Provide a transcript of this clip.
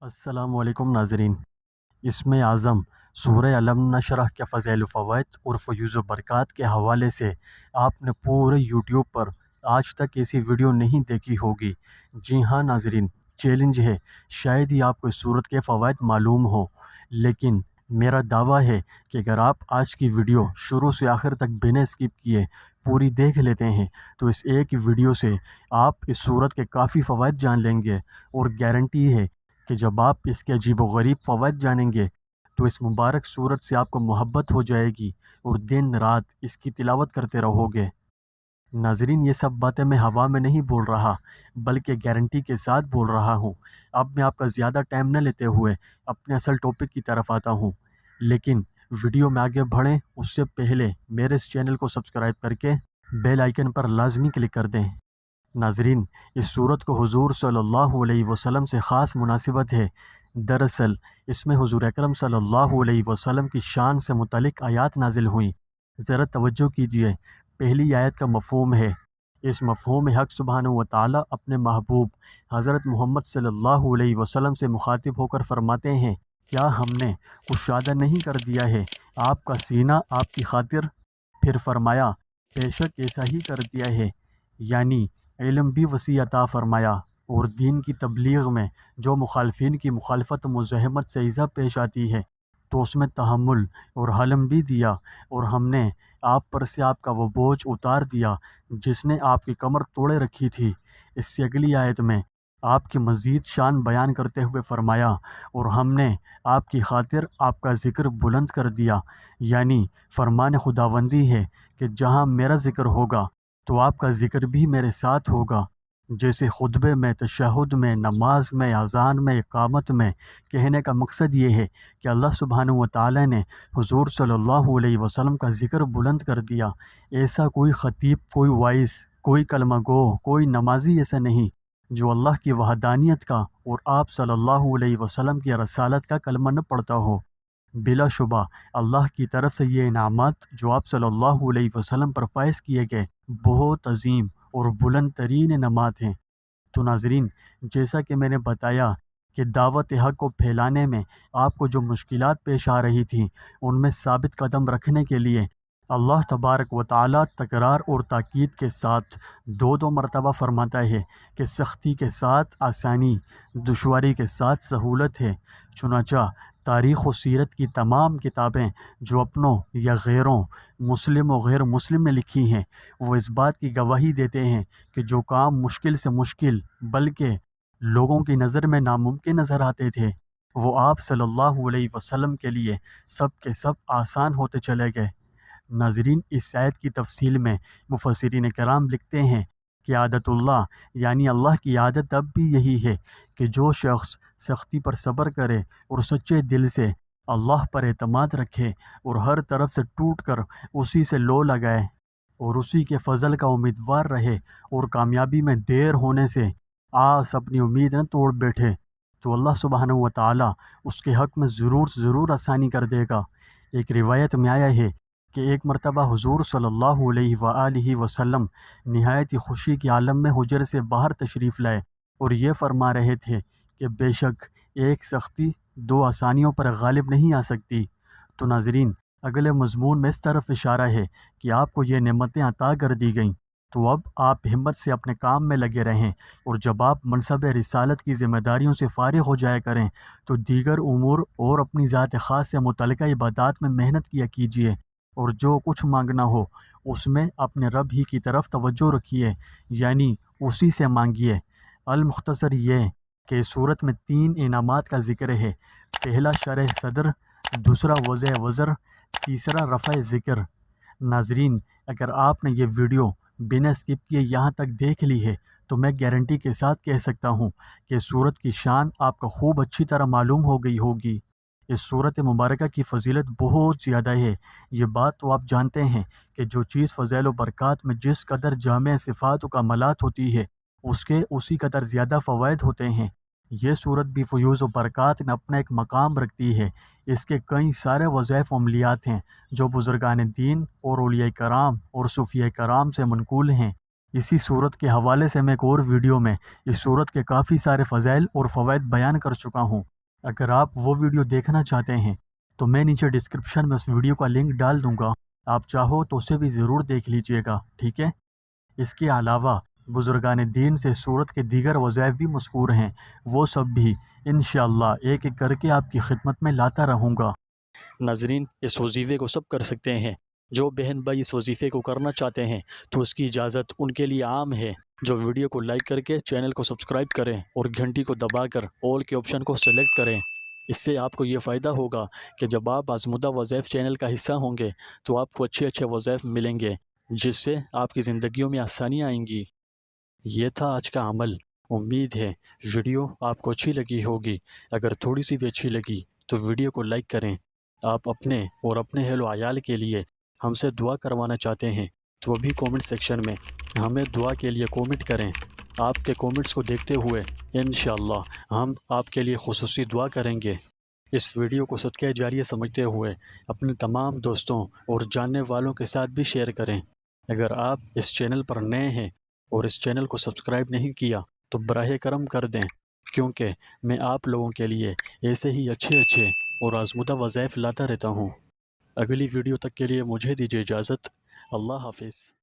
السلام علیکم ناظرین۔ اسم اعظم سورہ علم نشرح کے فضائل و فوائد اور فیوز و برکات کے حوالے سے آپ نے پورے یوٹیوب پر آج تک ایسی ویڈیو نہیں دیکھی ہوگی۔ جی ہاں ناظرین، چیلنج ہے، شاید ہی آپ کو اس صورت کے فوائد معلوم ہو، لیکن میرا دعویٰ ہے کہ اگر آپ آج کی ویڈیو شروع سے آخر تک بنا اسکپ کیے پوری دیکھ لیتے ہیں تو اس ایک ویڈیو سے آپ اس صورت کے کافی فوائد جان لیں گے، اور گارنٹی ہے کہ جب آپ اس کے عجیب و غریب فوائد جانیں گے تو اس مبارک صورت سے آپ کو محبت ہو جائے گی اور دن رات اس کی تلاوت کرتے رہو گے۔ ناظرین، یہ سب باتیں میں ہوا میں نہیں بول رہا، بلکہ گارنٹی کے ساتھ بول رہا ہوں۔ اب میں آپ کا زیادہ ٹائم نہ لیتے ہوئے اپنے اصل ٹاپک کی طرف آتا ہوں، لیکن ویڈیو میں آگے بڑھیں اس سے پہلے میرے اس چینل کو سبسکرائب کر کے بیل آئیکن پر لازمی کلک کر دیں۔ ناظرین، اس صورت کو حضور صلی اللہ علیہ وسلم سے خاص مناسبت ہے۔ دراصل اس میں حضور اکرم صلی اللہ علیہ وسلم کی شان سے متعلق آیات نازل ہوئیں۔ ذرا توجہ کیجیے، پہلی آیت کا مفہوم ہے، اس مفہوم حق سبحانہ و تعالیٰ اپنے محبوب حضرت محمد صلی اللہ علیہ وسلم سے مخاطب ہو کر فرماتے ہیں، کیا ہم نے کشادہ نہیں کر دیا ہے آپ کا سینہ آپ کی خاطر؟ پھر فرمایا، بے شک ایسا ہی کر دیا ہے، یعنی علم بھی وسیع عطا فرمایا، اور دین کی تبلیغ میں جو مخالفین کی مخالفت و مزاحمت سے ایزا پیش آتی ہے تو اس میں تحمل اور حلم بھی دیا، اور ہم نے آپ پر سے آپ کا وہ بوجھ اتار دیا جس نے آپ کی کمر توڑے رکھی تھی۔ اس سے اگلی آیت میں آپ کی مزید شان بیان کرتے ہوئے فرمایا، اور ہم نے آپ کی خاطر آپ کا ذکر بلند کر دیا، یعنی فرمان خداوندی ہے کہ جہاں میرا ذکر ہوگا تو آپ کا ذکر بھی میرے ساتھ ہوگا، جیسے خطبے میں، تشہد میں، نماز میں، اذان میں، اقامت میں۔ کہنے کا مقصد یہ ہے کہ اللہ سبحانہ و تعالیٰ نے حضور صلی اللہ علیہ وسلم کا ذکر بلند کر دیا۔ ایسا کوئی خطیب، کوئی وائس، کوئی کلمہ گو، کوئی نمازی ایسا نہیں جو اللہ کی وحدانیت کا اور آپ صلی اللہ علیہ وسلم کی رسالت کا کلمہ نہ پڑھتا ہو۔ بلا شبہ اللہ کی طرف سے یہ انعامات جو آپ صلی اللہ علیہ وسلم پر فائز کیے گئے بہت عظیم اور بلند ترین انعامات ہیں۔ تو ناظرین، جیسا کہ میں نے بتایا کہ دعوت حق کو پھیلانے میں آپ کو جو مشکلات پیش آ رہی تھیں ان میں ثابت قدم رکھنے کے لیے اللہ تبارک و تعالیٰ تکرار اور تاکید کے ساتھ دو مرتبہ فرماتا ہے کہ سختی کے ساتھ آسانی، دشواری کے ساتھ سہولت ہے۔ چنانچہ تاریخ و سیرت کی تمام کتابیں جو اپنوں یا غیروں، مسلم و غیر مسلم نے لکھی ہیں، وہ اس بات کی گواہی دیتے ہیں کہ جو کام مشکل سے مشکل بلکہ لوگوں کی نظر میں ناممکن نظر آتے تھے وہ آپ صلی اللہ علیہ وسلم کے لیے سب کے سب آسان ہوتے چلے گئے۔ ناظرین، اس آیت کی تفصیل میں مفسرین کرام لکھتے ہیں کہ عادت اللہ، یعنی اللہ کی عادت اب بھی یہی ہے کہ جو شخص سختی پر صبر کرے اور سچے دل سے اللہ پر اعتماد رکھے اور ہر طرف سے ٹوٹ کر اسی سے لو لگائے اور اسی کے فضل کا امیدوار رہے اور کامیابی میں دیر ہونے سے آس اپنی امید نہ توڑ بیٹھے، تو اللہ سبحانہ و تعالیٰ اس کے حق میں ضرور آسانی کر دے گا۔ ایک روایت میں آیا ہے کہ ایک مرتبہ حضور صلی اللہ علیہ وآلہ وسلم نہایت ہی خوشی کے عالم میں حجرے سے باہر تشریف لائے اور یہ فرما رہے تھے کہ بے شک ایک سختی دو آسانیوں پر غالب نہیں آ سکتی۔ تو ناظرین، اگلے مضمون میں اس طرف اشارہ ہے کہ آپ کو یہ نعمتیں عطا کر دی گئیں، تو اب آپ ہمت سے اپنے کام میں لگے رہیں، اور جب آپ منصب رسالت کی ذمہ داریوں سے فارغ ہو جایا کریں تو دیگر امور اور اپنی ذات خاص سے متعلقہ عبادات میں محنت کیا کیجیے، اور جو کچھ مانگنا ہو اس میں اپنے رب ہی کی طرف توجہ رکھیے، یعنی اسی سے مانگیے۔ المختصر یہ کہ صورت میں 3 انعامات کا ذکر ہے، پہلا شرح صدر، دوسرا وضع وزر، تیسرا رفع ذکر۔ ناظرین، اگر آپ نے یہ ویڈیو بنا اسکپ کیے یہاں تک دیکھ لی ہے تو میں گارنٹی کے ساتھ کہہ سکتا ہوں کہ صورت کی شان آپ کو خوب اچھی طرح معلوم ہو گئی ہوگی۔ اس صورت مبارکہ کی فضیلت بہت زیادہ ہے، یہ بات تو آپ جانتے ہیں کہ جو چیز فضائل و برکات میں جس قدر جامع صفات و کمالات ہوتی ہے اس کے اسی قدر زیادہ فوائد ہوتے ہیں۔ یہ صورت بھی فیوز و برکات میں اپنا ایک مقام رکھتی ہے۔ اس کے کئی سارے وظائف و عملیات ہیں جو بزرگان دین اور اولیاء کرام اور صوفیاء کرام سے منقول ہیں۔ اسی صورت کے حوالے سے میں ایک اور ویڈیو میں اس صورت کے کافی سارے فضائل اور فوائد بیان کر چکا ہوں۔ اگر آپ وہ ویڈیو دیکھنا چاہتے ہیں تو میں نیچے ڈسکرپشن میں اس ویڈیو کا لنک ڈال دوں گا، آپ چاہو تو اسے بھی ضرور دیکھ لیجئے گا، ٹھیک ہے؟ اس کے علاوہ بزرگان دین سے سورت کے دیگر وظائف بھی مذکور ہیں، وہ سب بھی انشاءاللہ ایک ایک کر کے آپ کی خدمت میں لاتا رہوں گا۔ ناظرین، اس وظیفے کو سب کر سکتے ہیں۔ جو بہن بھائی اس وظیفے کو کرنا چاہتے ہیں تو اس کی اجازت ان کے لیے عام ہے۔ جو ویڈیو کو لائک کر کے چینل کو سبسکرائب کریں اور گھنٹی کو دبا کر آل کے آپشن کو سلیکٹ کریں۔ اس سے آپ کو یہ فائدہ ہوگا کہ جب آپ آزمودہ وظائف چینل کا حصہ ہوں گے تو آپ کو اچھے اچھے وظائف ملیں گے، جس سے آپ کی زندگیوں میں آسانیاں آئیں گی۔ یہ تھا آج کا عمل۔ امید ہے ویڈیو آپ کو اچھی لگی ہوگی۔ اگر تھوڑی سی بھی اچھی لگی تو ویڈیو کو لائک کریں۔ آپ اپنے اور اپنے اہل و عیال کے لیے ہم سے دعا کروانا چاہتے ہیں تو وہ بھی کومنٹ سیکشن میں ہمیں دعا کے لیے کومنٹ کریں۔ آپ کے کومنٹس کو دیکھتے ہوئے انشاءاللہ ہم آپ کے لیے خصوصی دعا کریں گے۔ اس ویڈیو کو صدقہ جاریہ سمجھتے ہوئے اپنے تمام دوستوں اور جاننے والوں کے ساتھ بھی شیئر کریں۔ اگر آپ اس چینل پر نئے ہیں اور اس چینل کو سبسکرائب نہیں کیا تو براہ کرم کر دیں، کیونکہ میں آپ لوگوں کے لیے ایسے ہی اچھے اچھے اور آزمودہ وظائف لاتا رہتا ہوں۔ اگلی ویڈیو تک کے لیے مجھے دیجیے اجازت۔ اللہ حافظ۔